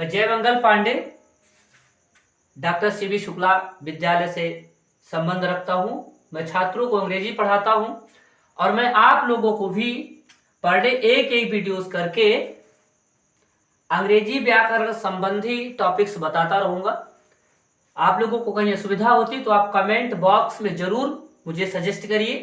मैं Jaimangal Pandey doctor CB Shukla विद्यालय से संबंध रखता हूं। मैं छात्रों को अंग्रेजी पढ़ाता हूं और मैं आप लोगों को भी पर डे एक एक वीडियोस करके अंग्रेजी व्याकरण संबंधी टॉपिक्स बताता रहूंगा। आप लोगों को कहीं असुविधा होती तो आप कमेंट बॉक्स में जरूर मुझे सजेस्ट करिए।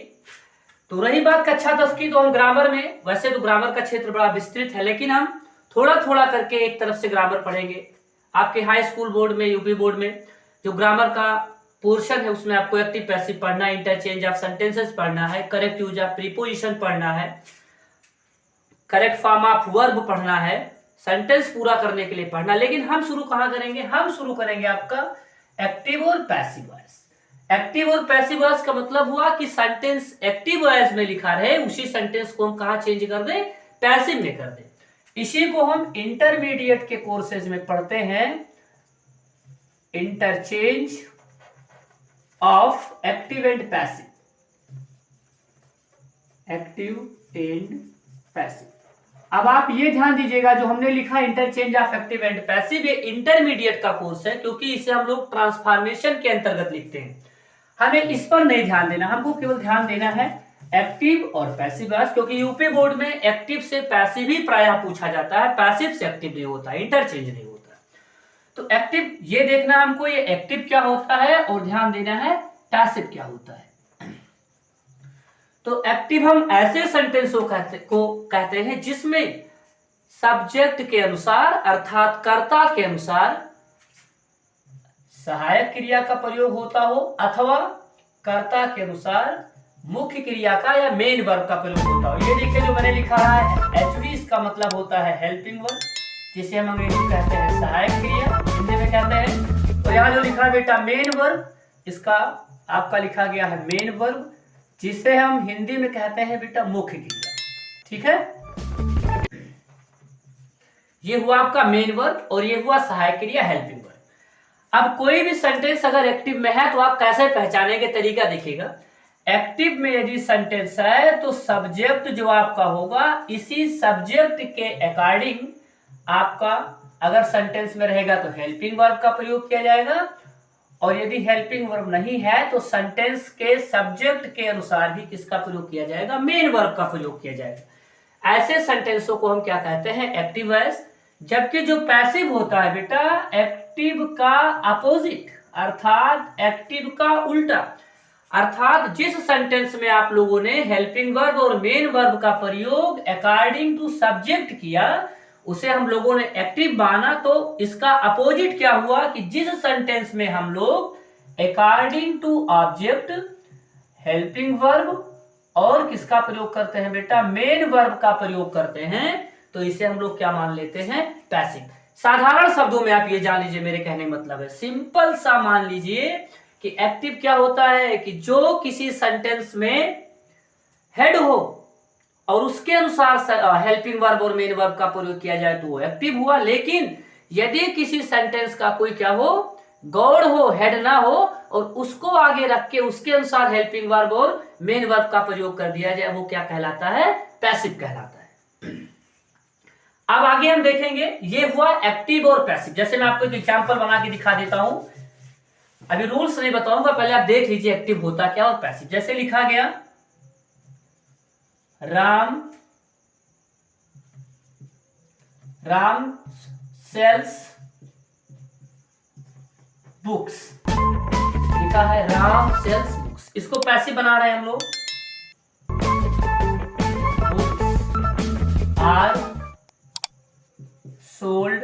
तो रही बात कक्षा 10 की, तो हम ग्रामर में, वैसे तो ग्रामर का क्षेत्र बड़ा विस्तृत है, लेकिन हम थोड़ा थोड़ा करके एक तरफ से ग्रामर पढ़ेंगे। आपके हाई स्कूल बोर्ड में, यूपी बोर्ड में जो ग्रामर का पोर्शन है उसमें आपको एक्टिव पैसिव पढ़ना है, इंटरचेंज ऑफ सेंटेंसेस पढ़ना है, करेक्ट यूज ऑफ प्रीपोजिशन पढ़ना है, करेक्ट फॉर्म ऑफ वर्ब पढ़ना है, सेंटेंस पूरा करने के लिए पढ़ना। लेकिन हम शुरू कहां करेंगे? हम शुरू करेंगे आपका एक्टिव और पैसिव वॉइस। एक्टिव और पैसिव वॉइस का मतलब हुआ कि सेंटेंस एक्टिव वॉइस में लिखा रहे, उसी सेंटेंस को हम कहां चेंज कर दें? पैसिव में कर दें। इसी को हम इंटरमीडिएट के कोर्सेज में पढ़ते हैं, interchange of active and passive. Active and passive. अब आप ये ध्यान दीजिएगा, जो हमने लिखा interchange of active and passive, ये इंटरमीडिएट का कोर्स है, क्योंकि इसे हम लोग ट्रांसफॉर्मेशन के अंतर्गत लिखते हैं। हमें इस पर नहीं ध्यान देना, हमको केवल ध्यान देना है एक्टिव और पैसिव वॉइस, क्योंकि यूपी बोर्ड में एक्टिव से पैसिव ही प्रायः पूछा जाता है, पैसिव से एक्टिव नहीं होता, इंटरचेंज नहीं होता। तो एक्टिव ये देखना हमको, ये एक्टिव क्या होता है, और ध्यान देना है पैसिव क्या होता है। तो एक्टिव हम ऐसे सेंटेंसों को कहते हैं जिसमें सब्जेक्ट के अनुसार अर्थात कर्ता के अनुसार सहायक क्रिया का प्रयोग होता हो, अथवा कर्ता के अनुसार मुख्य क्रिया का या मेन वर्ब का प्रयोग होता हो। ये देखिए जो मैंने लिखा है एचवी, इसका मतलब होता है हेल्पिंग वर्ब, जिसे हम अंग्रेजी में कहते हैं सहायक क्रिया, हिंदी में कहते हैं। और यहाँ जो लिखा है बेटा मेन वर्ब, इसका आपका लिखा गया है मेन वर्ब, जिसे हम हिंदी में कहते हैं बेटा मुख्य क्रिया। ठीक है, ये हुआ आपका मेन वर्ब और ये हुआ सहायक क्रिया हेल्पिंग वर्ब। अब कोई भी सेंटेंस अगर एक्टिव में है तो आप कैसे पहचानेंगे? तरीका देखिएगा। एक्टिव में यदि सेंटेंस है तो सब्जेक्ट जो आपका होगा, इसी सब्जेक्ट के अकॉर्डिंग आपका अगर सेंटेंस में रहेगा तो हेल्पिंग वर्ब का प्रयोग किया जाएगा, और यदि हेल्पिंग वर्ब नहीं है तो सेंटेंस के सब्जेक्ट के अनुसार भी किसका प्रयोग किया जाएगा? मेन वर्ब का प्रयोग किया जाएगा। ऐसे सेंटेंसों को हम क्या कहते हैं? Active voice. जबकि जो पैसिव होता है बेटा, एक्टिव का अपोजिट अर्थात एक्टिव का उल्टा, अर्थात जिस सेंटेंस में आप लोगों ने हेल्पिंग वर्ब और मेन वर्ब का प्रयोग अकॉर्डिंग टू सब्जेक्ट किया, उसे हम लोगों ने एक्टिव माना। तो इसका अपोजिट क्या हुआ कि जिस सेंटेंस में हम लोग according to object helping verb और किसका प्रयोग करते हैं बेटा? मेन वर्ब का प्रयोग करते हैं, तो इसे हम लोग क्या मान लेते हैं? पैसिव। साधारण शब्दों में आप ये जान लीजिए, मेरे कहने का मतलब है सिंपल सा मान लीजिए कि एक्टिव क्या होता है कि जो किसी सेंटेंस में हेड हो और उसके अनुसार हेल्पिंग वर्ब और मेन वर्ब का प्रयोग किया जाए तो वो एक्टिव हुआ। लेकिन यदि किसी सेंटेंस का कोई क्या हो, गौड़ हो, हेड ना हो, और उसको आगे रख के उसके अनुसार हेल्पिंग वर्ब और मेन वर्ब का प्रयोग कर दिया जाए, वो क्या कहलाता है? पैसिव कहलाता है। अब आगे हम देखेंगे, ये हुआ एक्टिव और पैसिव। जैसे मैं आपको एक एग्जांपल बना के दिखा देता हूं, अभी रूल्स नहीं बताऊंगा, पहले आप देख लीजिए एक्टिव होता क्या और पैसिव। जैसे लिखा गया राम सेल्स बुक्स, लिखा है राम सेल्स बुक्स, इसको पैसिव बना रहे हैं हम लोग। Books are sold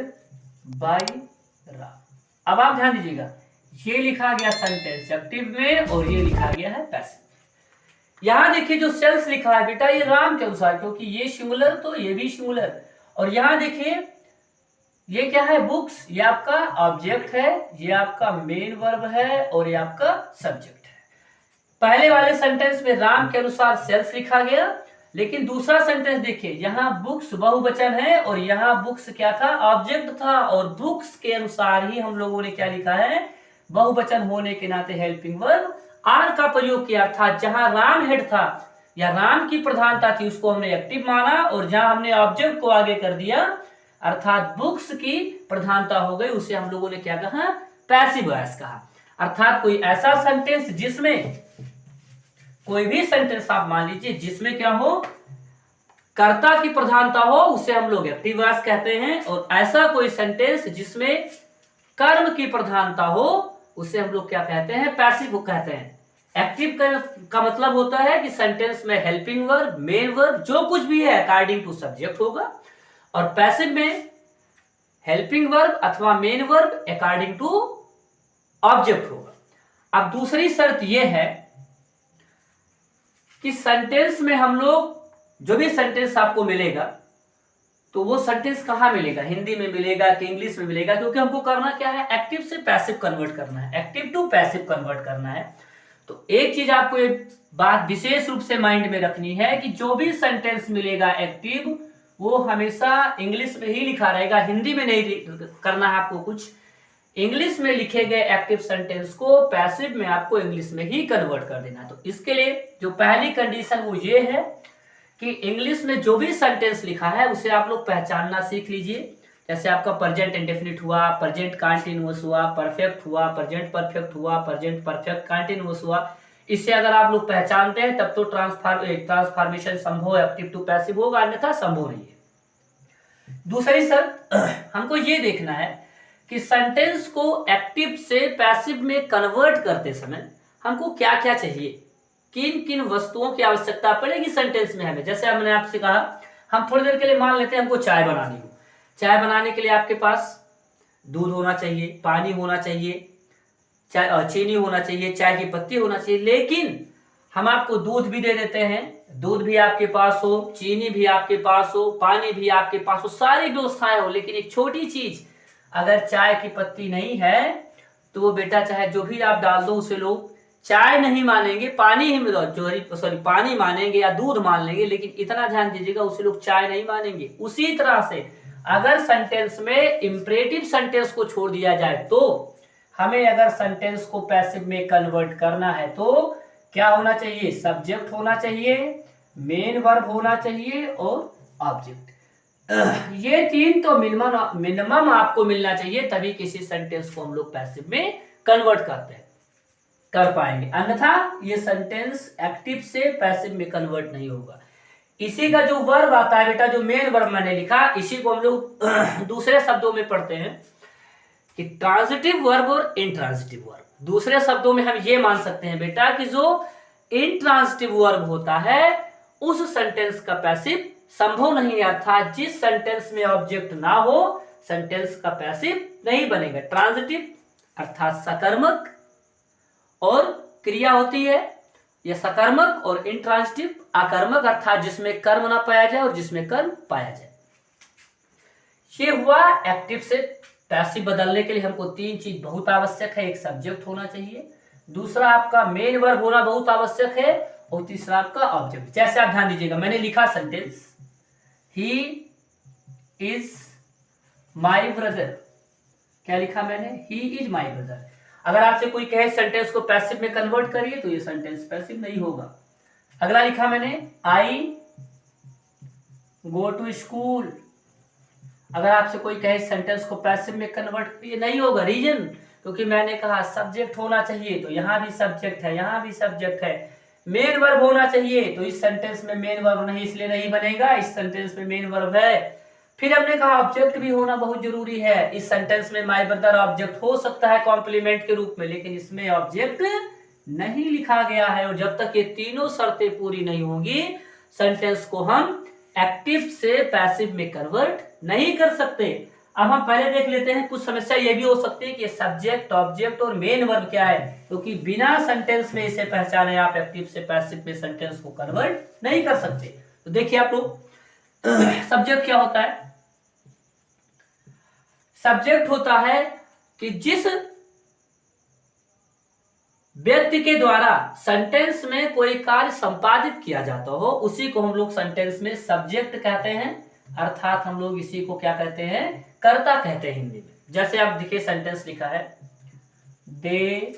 by Ram. अब आप ध्यान दीजिएगा, ये लिखा गया सेंटेंस एक्टिव में और ये लिखा गया है पैसिव। यहां देखिए जो सेल्स लिखा है बेटा, ये राम के अनुसार, क्योंकि ये सिंगुलर तो ये भी सिंगुलर। और यहां देखिए ये क्या है? बुक्स, ये आपका ऑब्जेक्ट है, ये आपका मेन वर्ब है और ये आपका सब्जेक्ट है। पहले वाले सेंटेंस में राम के अनुसार सेल्स लिखा गया, लेकिन दूसरा सेंटेंस देखिए, यहाँ बुक्स बहुवचन है और यहाँ बुक्स क्या था? ऑब्जेक्ट था, और बुक्स के अनुसार ही हम लोगों ने क्या लिखा है? बहुवचन होने के नाते हेल्पिंग वर्ब आर का प्रयोग किया। अर्थात जहां राम हेड था या राम की प्रधानता थी उसको हमने एक्टिव माना, और जहां हमने ऑब्जेक्ट को आगे कर दिया अर्थात बुक्स की प्रधानता हो गई, उसे हम लोगों ने क्या कहा, पैसिव वॉइस कहा। अर्थात कोई ऐसा सेंटेंस जिसमें, कोई भी सेंटेंस आप मान लीजिए जिसमें क्या हो, कर्ता की प्रधानता हो, उसे हम लोग एक्टिव वॉइस कहते हैं। और ऐसा कोई सेंटेंस जिसमें कर्म की प्रधानता हो, उसे हम लोग क्या कहते हैं, पैसिव कहते हैं। एक्टिव का मतलब होता है कि सेंटेंस में हेल्पिंग वर्ब, मेन वर्ब, जो कुछ भी है अकॉर्डिंग टू सब्जेक्ट होगा, और पैसिव में हेल्पिंग वर्ब अथवा main verb according to object होगा। अब दूसरी शर्त यह है कि सेंटेंस में हम लोग, जो भी सेंटेंस आपको मिलेगा, तो वो सेंटेंस कहां मिलेगा, हिंदी में मिलेगा कि इंग्लिश में मिलेगा, क्योंकि हमको करना क्या है, एक्टिव से पैसिव कन्वर्ट करना है, एक्टिव टू पैसिव कन्वर्ट करना है। तो एक चीज आपको एक बात विशेष रूप से माइंड में रखनी है कि जो भी सेंटेंस मिलेगा एक्टिव, वो हमेशा इंग्लिश में ही लिखा रहेगा, हिंदी में नहीं करना है आपको कुछ। इंग्लिश में लिखे गए एक्टिव सेंटेंस को पैसिव में आपको इंग्लिश में ही कन्वर्ट कर देना। तो इसके लिए जो पहली कंडीशन वो ये है कि इंग्लिश में जो भी सेंटेंस लिखा है उसे आप लोग पहचानना सीख लीजिए। जैसे आपका प्रेजेंट इंडेफिनिट हुआ, प्रेजेंट कंटीन्यूअस हुआ, परफेक्ट हुआ, प्रेजेंट परफेक्ट हुआ, प्रेजेंट परफेक्ट कंटीन्यूअस हुआ। इससे अगर आप लोग पहचानते हैं तब तो ट्रांसफॉर्मेशन संभव, एक्टिव टू पैसिव होगा, अन्यथा संभव नहीं है। दूसरी शर्त हमको ये देखना है कि सेंटेंस को एक्टिव से पैसिव में कन्वर्ट करते समय हमको क्या क्या चाहिए, किन किन वस्तुओं की आवश्यकता पड़ेगी सेंटेंस में हमें। जैसे मैंने आपसे कहा, हम थोड़ी देर के लिए मान लेते हैं हमको चाय बनानी हो। चाय बनाने के लिए आपके पास दूध होना चाहिए, पानी होना चाहिए, चीनी होना चाहिए, चाय की पत्ती होना चाहिए। लेकिन हम आपको दूध भी दे देते हैं, दूध भी आपके पास हो, चीनी भी आपके पास हो, पानी भी आपके पास हो, सारी व्यवस्थाएं हो, लेकिन एक छोटी चीज, अगर चाय की पत्ती नहीं है तो वो बेटा चाहे जो भी आप डाल दो उसे लोग चाय नहीं मानेंगे, पानी ही पानी मानेंगे या दूध मान लेंगे, लेकिन इतना ध्यान दीजिएगा उसे लोग चाय नहीं मानेंगे। उसी तरह से अगर सेंटेंस में इंपरेटिव सेंटेंस को छोड़ दिया जाए, तो हमें अगर सेंटेंस को पैसिव में कन्वर्ट करना है तो क्या होना चाहिए, सब्जेक्ट होना चाहिए, मेन वर्ब होना चाहिए और ऑब्जेक्ट। ये तीन तो मिनिमम आपको मिलना चाहिए, तभी किसी सेंटेंस को हम लोग पैसिव में कन्वर्ट कर पाएंगे, अन्यथा ये सेंटेंस एक्टिव से पैसिव में कन्वर्ट नहीं होगा। इसी का जो वर्ब आता है बेटा, जो मेन वर्ब मैंने लिखा, इसी को हम लोग दूसरे शब्दों में पढ़ते हैं कि ट्रांजिटिव वर्ब और इंट्रांजिटिव वर्ब। दूसरे शब्दों में हम ये मान सकते हैं बेटा कि जो इंट्रांजिटिव वर्ब होता है उस सेंटेंस का पैसिव संभव नहीं है, अर्थात जिस सेंटेंस में ऑब्जेक्ट ना हो सेंटेंस का पैसिव नहीं बनेगा। ट्रांजिटिव अर्थात सकर्मक और क्रिया होती है, यह सकर्मक, और इंट्रांजिटिव अकर्मक अर्थात जिसमें कर्म ना पाया जाए और जिसमें कर्म पाया जाए। ये हुआ एक्टिव से पैसिव बदलने के लिए हमको तीन चीज बहुत आवश्यक है। एक सब्जेक्ट होना चाहिए, दूसरा आपका मेन वर्ब होना बहुत आवश्यक है, और तीसरा आपका ऑब्जेक्ट। जैसे आप ध्यान दीजिएगा, मैंने लिखा sentence he is my brother. क्या लिखा मैंने, ही इज माई ब्रदर। अगर आपसे कोई कहे सेंटेंस को पैसिव में कन्वर्ट करिए तो ये सेंटेंस पैसिव नहीं होगा। अगला लिखा मैंने, आई गो टू स्कूल। अगर आपसे कोई कहे सेंटेंस को पैसिव में कन्वर्ट करिए, नहीं होगा। रीजन, क्योंकि मैंने कहा सब्जेक्ट होना चाहिए, तो यहां भी सब्जेक्ट है, यहां भी सब्जेक्ट है। मेन वर्ब होना चाहिए, तो इस सेंटेंस में मेन वर्ब नहीं, इसलिए नहीं बनेगा। इस सेंटेंस में मेन वर्ब है। फिर हमने कहा ऑब्जेक्ट भी होना बहुत जरूरी है। इस सेंटेंस में माय ब्रदर ऑब्जेक्ट हो सकता है कॉम्प्लीमेंट के रूप में, लेकिन इसमें ऑब्जेक्ट नहीं लिखा गया है। और जब तक ये तीनों शर्तें पूरी नहीं होंगी सेंटेंस को हम एक्टिव से पैसिव में कन्वर्ट नहीं कर सकते। अब हम पहले देख लेते हैं, कुछ समस्या ये भी हो सकती है कि सब्जेक्ट, ऑब्जेक्ट और मेन वर्ब क्या है, क्योंकि बिना सेंटेंस में इसे पहचाने आप एक्टिव से पैसिव में सेंटेंस को कन्वर्ट नहीं कर सकते। तो देखिए आप लोग, सब्जेक्ट क्या होता है, सब्जेक्ट होता है कि जिस व्यक्ति के द्वारा सेंटेंस में कोई कार्य संपादित किया जाता हो उसी को हम लोग सेंटेंस में सब्जेक्ट कहते हैं, अर्थात हम लोग इसी को क्या कहते हैं, कर्ता कहते हैं हिंदी में। जैसे आप देखिए सेंटेंस लिखा है, दे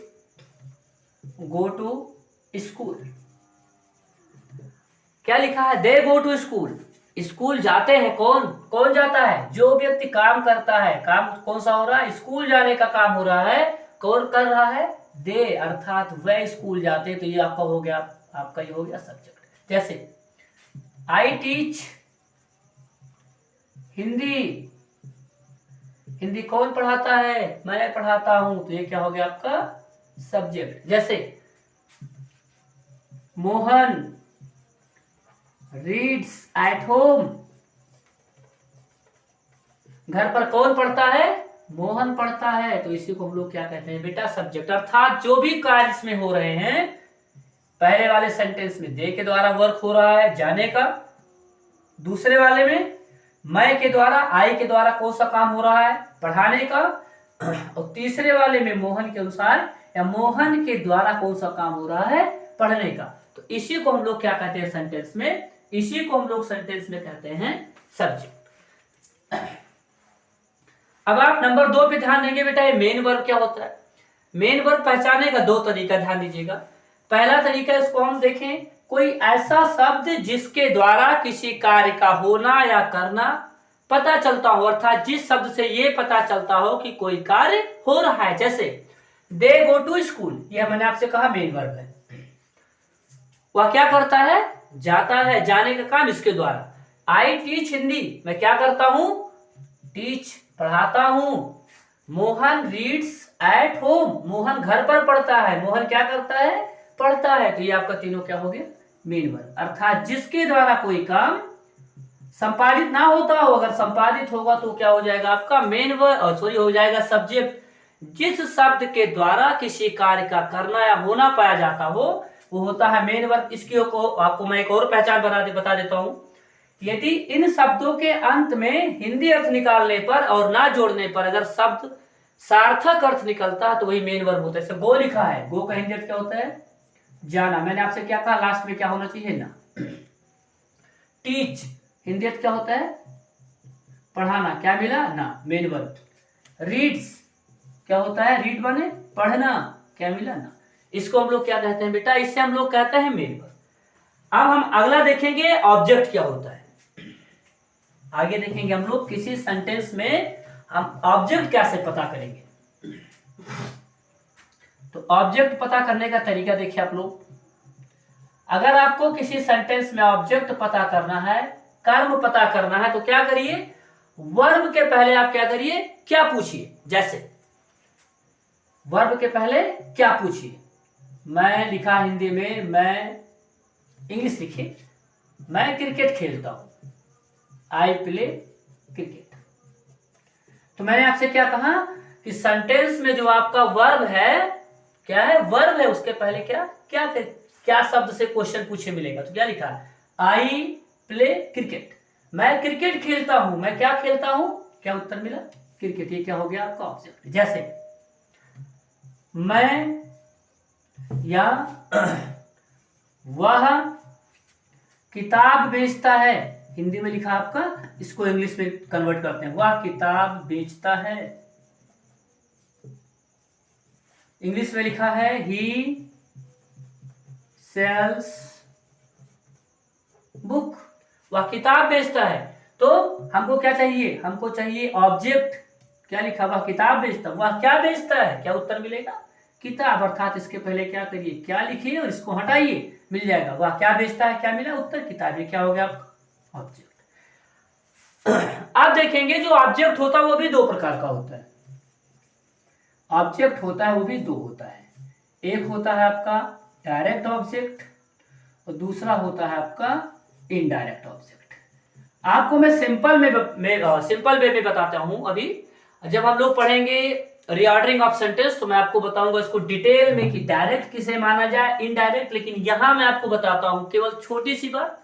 गो टू स्कूल। क्या लिखा है, दे गो टू स्कूल। स्कूल जाते हैं कौन कौन जाता है? जो व्यक्ति काम करता है। काम कौन सा हो रहा है? स्कूल जाने का काम हो रहा है। कौन कर रहा है? दे, अर्थात वह स्कूल जाते। तो ये आपका हो गया, आपका ये हो गया सब्जेक्ट। जैसे आई टीच हिंदी, हिंदी कौन पढ़ाता है? मैं पढ़ाता हूं। तो ये क्या हो गया आपका सब्जेक्ट। जैसे मोहन रीड्स एट होम, घर पर कौन पढ़ता है? मोहन पढ़ता है। तो इसी को हम लोग क्या कहते हैं बेटा? सब्जेक्ट। अर्थात जो भी कार्य इसमें हो रहे हैं, पहले वाले सेंटेंस में दे के द्वारा वर्क हो रहा है जाने का, दूसरे वाले में मैं के द्वारा, आई के द्वारा कौन सा काम हो रहा है? पढ़ाने का, और तीसरे वाले में मोहन के अनुसार या मोहन के द्वारा कौन सा काम हो रहा है? पढ़ने का। तो इसी को हम लोग क्या कहते हैं सेंटेंस में? इसी को हम लोग सेंटेंस में कहते हैं सब्जेक्ट। अब आप नंबर 2 पे ध्यान देंगे बेटा, ये मेन वर्ब क्या होता है? मेन वर्ब पहचानने का 2 तरीका ध्यान दीजिएगा। पहला तरीका इसको हम देखें, कोई ऐसा शब्द जिसके द्वारा किसी कार्य का होना या करना पता चलता हो, अर्थात जिस शब्द से ये पता चलता हो कि कोई कार्य हो रहा है। जैसे दे गो टू स्कूल, यह मैंने आपसे कहा मेन वर्ब है। वह क्या करता है? जाता है, जाने का काम इसके द्वारा। आई टीच हिंदी, मैं क्या करता हूं? टीच, पढ़ाता हूं। Mohan reads at home, Mohan घर पर पढ़ता है। मोहन क्या करता है? पढ़ता है। तो ये आपका तीनों क्या हो गया? Main verb. अर्थात जिसके द्वारा कोई काम संपादित ना होता हो, अगर संपादित होगा तो क्या हो जाएगा आपका? मेन वर्ब, सॉरी हो जाएगा सब्जेक्ट। जिस शब्द के द्वारा किसी कार्य का करना या होना पाया जाता हो वो होता है मेन वर्ब। इसकी को आपको मैं एक और पहचान बता देता हूं। यदि इन शब्दों के अंत में हिंदी अर्थ निकालने पर और ना जोड़ने पर अगर शब्द सार्थक अर्थ निकलता है तो वही मेन वर्ब होता है। जैसे गो लिखा है, गो का हिंदी अर्थ क्या होता है? जाना। मैंने आपसे क्या कहा? लास्ट में क्या होना चाहिए? ना। टीच हिंदी अर्थ क्या होता है? पढ़ाना। क्या मिला? ना, मेन वर्ब। रीड्स क्या होता है? रीड माने पढ़ना। क्या मिला? ना। इसको हम लोग क्या कहते हैं बेटा? इससे हम लोग कहते हैं मेन वर्ब। अब हम अगला देखेंगे ऑब्जेक्ट क्या होता है। आगे देखेंगे हम लोग किसी सेंटेंस में हम ऑब्जेक्ट कैसे पता करेंगे। तो ऑब्जेक्ट पता करने का तरीका देखिए आप लोग। अगर आपको किसी सेंटेंस में ऑब्जेक्ट पता करना है, कर्म पता करना है, तो क्या करिए? वर्ब के पहले आप क्या करिए? क्या पूछिए। जैसे वर्ब के पहले क्या पूछिए? मैं लिखा हिंदी में, मैं इंग्लिश लिखिए, मैं क्रिकेट खेलता हूं, आई प्ले क्रिकेट। तो मैंने आपसे क्या कहा कि सेंटेंस में जो आपका वर्ब है, क्या है? वर्ब है, उसके पहले क्या शब्द से क्वेश्चन पूछे मिलेगा। तो क्या लिखा है? आई प्ले क्रिकेट, मैं क्रिकेट खेलता हूं। मैं क्या खेलता हूं? क्या उत्तर मिला? क्रिकेट। ये क्या हो गया आपका ऑब्जेक्ट। जैसे मैं या वह किताब बेचता है, हिंदी में लिखा आपका, इसको इंग्लिश में कन्वर्ट करते हैं। वह किताब बेचता है। इंग्लिश में लिखा है ही सेल्स बुक, वह किताब बेचता है। तो हमको क्या चाहिए? हमको चाहिए ऑब्जेक्ट। क्या लिखा? वह किताब बेचता। वह क्या बेचता है? क्या उत्तर मिलेगा? किताब। अर्थात इसके पहले क्या करिए? क्या लिखिए और इसको हटाइए, मिल जाएगा। वह क्या बेचता है? क्या मिला? उत्तर किताब। ये क्या हो गया आपका? ऑब्जेक्ट। आप देखेंगे जो ऑब्जेक्ट होता है वो भी 2 प्रकार का होता है। ऑब्जेक्ट होता है वो भी 2 होता है। एक होता है आपका डायरेक्ट ऑब्जेक्ट और दूसरा होता है आपका इनडायरेक्ट ऑब्जेक्ट। आपको मैं सिंपल वे में बताता हूं। अभी जब हम लोग पढ़ेंगे रीऑर्डरिंग ऑफ सेंटेंस तो मैं आपको बताऊंगा इसको डिटेल में कि डायरेक्ट किसे माना जाए, इनडायरेक्ट। लेकिन यहां मैं आपको बताता हूं केवल छोटी सी बात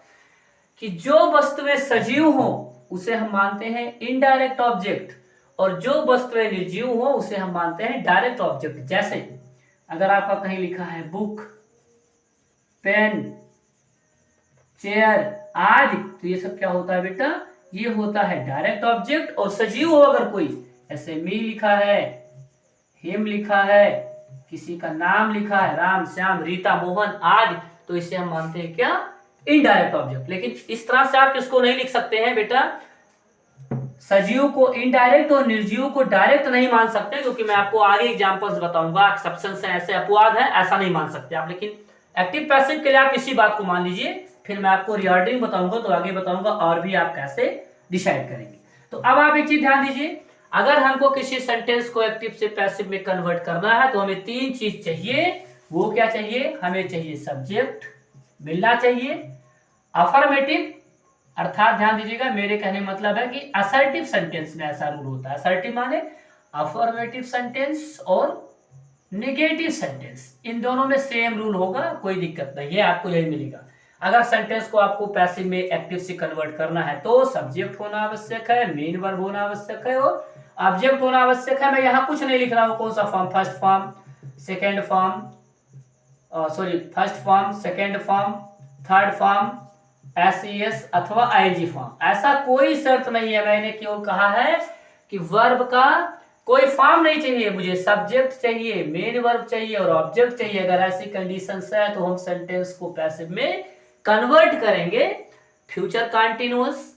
कि जो वस्तुएं सजीव हो उसे हम मानते हैं इनडायरेक्ट ऑब्जेक्ट और जो वस्तुएं निर्जीव हो उसे हम मानते हैं डायरेक्ट ऑब्जेक्ट। जैसे अगर आपका कहीं लिखा है बुक, पेन, चेयर आदि, तो ये सब क्या होता है बेटा? ये होता है डायरेक्ट ऑब्जेक्ट। और सजीव हो अगर कोई, ऐसे मी लिखा है, हिम लिखा है, किसी का नाम लिखा है, राम, श्याम, रीता, मोहन आदि, तो इसे हम मानते हैं क्या? Indirect object. लेकिन इस तरह से आप इसको नहीं लिख सकते हैं बेटा, सजीव को इनडायरेक्ट और निर्जीव को डायरेक्ट नहीं मान सकते, क्योंकि मैं आपको आगे एग्जांपल्स बताऊंगा, एक्सेप्शंस हैं, ऐसे अपवाद हैं, ऐसा नहीं मान सकते आप। लेकिन एक्टिव पैसिव के लिए आप इसी बात को मान लीजिए, फिर मैं आपको रिऑर्डरिंग बताऊंगा तो आगे बताऊंगा और भी आप कैसे डिसाइड करेंगे। तो अब आप एक चीज ध्यान दीजिए, अगर हमको किसी सेंटेंस को एक्टिव से पैसिव में कन्वर्ट करना है तो हमें तीन चीज चाहिए। वो क्या चाहिए? हमें चाहिए सब्जेक्ट मिलना चाहिए, अफर्मेटिव, अर्थात ध्यान दीजिएगा मेरे कहने मतलब है कि असर्टिव सेंटेंस में ऐसा रूल होता है। असर्टिव माने अफर्मेटिव सेंटेंस और नेगेटिव सेंटेंस, इन दोनों में सेम रूल होगा, कोई दिक्कत नहीं है, आपको यही मिलेगा। अगर सेंटेंस को आपको पैसिव में एक्टिव से कन्वर्ट करना है तो सब्जेक्ट होना आवश्यक है, मेन वर्ब होना आवश्यक है और ऑब्जेक्ट होना आवश्यक है। मैं यहाँ कुछ नहीं लिख रहा हूँ, कौन सा form, first form, second form, first form, second form, third form, S अथवा आईजी फॉर्म, ऐसा कोई शर्त नहीं है। मैंने केवल कहा है कि वर्ब का कोई फॉर्म नहीं चाहिए, मुझे सब्जेक्ट चाहिए, मेन वर्ब चाहिए और ऑब्जेक्ट चाहिए। अगर ऐसी कंडीशंस है तो हम सेंटेंस को पैसिव में कन्वर्ट करेंगे। Future continuous,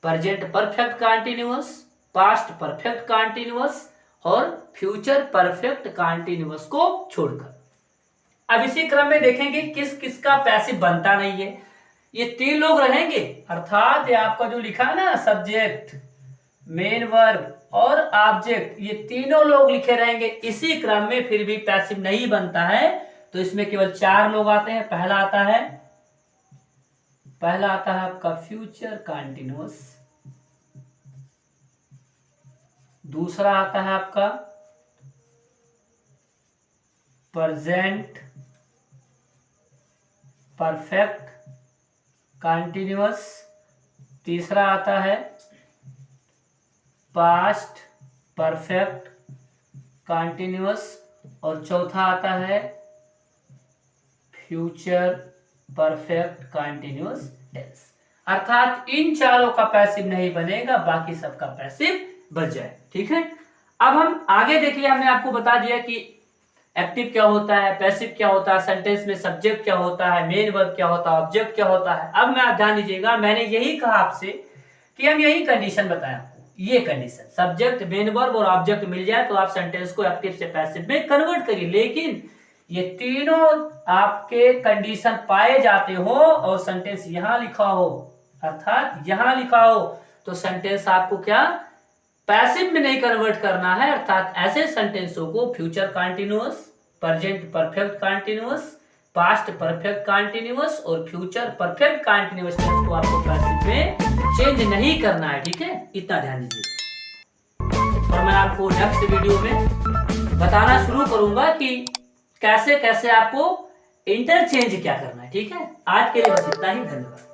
present perfect continuous, past perfect continuous और फ्यूचर परफेक्ट कंटीन्यूअस को छोड़कर। अब इसी क्रम में देखेंगे किस किस का पैसिव बनता नहीं है। ये तीन लोग रहेंगे, अर्थात ये आपका जो लिखा है ना सब्जेक्ट, मेन वर्ब और ऑब्जेक्ट, ये तीनों लोग लिखे रहेंगे इसी क्रम में, फिर भी पैसिव नहीं बनता है। तो इसमें केवल चार लोग आते हैं। पहला आता है आपका फ्यूचर कंटीन्यूअस, दूसरा आता है आपका प्रेजेंट परफेक्ट कंटीन्यूअस, तीसरा आता है पास्ट परफेक्ट कंटीन्यूअस और चौथा आता है फ्यूचर परफेक्ट कंटीन्यूअस टेंस। अर्थात इन चारों का पैसिव नहीं बनेगा, बाकी सबका पैसिव बच जाए। ठीक है, अब हम आगे देखिए, हमने आपको बता दिया कि एक्टिव क्या होता है, पैसिव क्या होता है, सेंटेंस में सब्जेक्ट क्या होता है, मेन वर्ब क्या होता है, ऑब्जेक्ट क्या होता है। अब मैं आप ध्यान दीजिएगा, मैंने यही कहा आपसे कि हम यही कंडीशन बताएं आपको, ये कंडीशन सब्जेक्ट, मेन वर्ब और ऑब्जेक्ट मिल जाए तो आप सेंटेंस को एक्टिव से पैसिव में कन्वर्ट करिए। लेकिन ये तीनों आपके कंडीशन पाए जाते हो और सेंटेंस यहां लिखा हो, अर्थात यहां लिखा हो, तो सेंटेंस आपको क्या पैसिव में नहीं कन्वर्ट करना है। अर्थात ऐसे सेंटेंसों को future continuous, present perfect continuous, past perfect continuous और फ्यूचर परफेक्ट कंटीन्यूअस टेंस को आपको पैसिव में चेंज नहीं करना है। ठीक है, इतना ध्यान दीजिए। और मैं आपको नेक्स्ट वीडियो में बताना शुरू करूंगा कि कैसे कैसे आपको इंटरचेंज क्या करना है। ठीक है, आज के लिए बस इतना ही, धन्यवाद।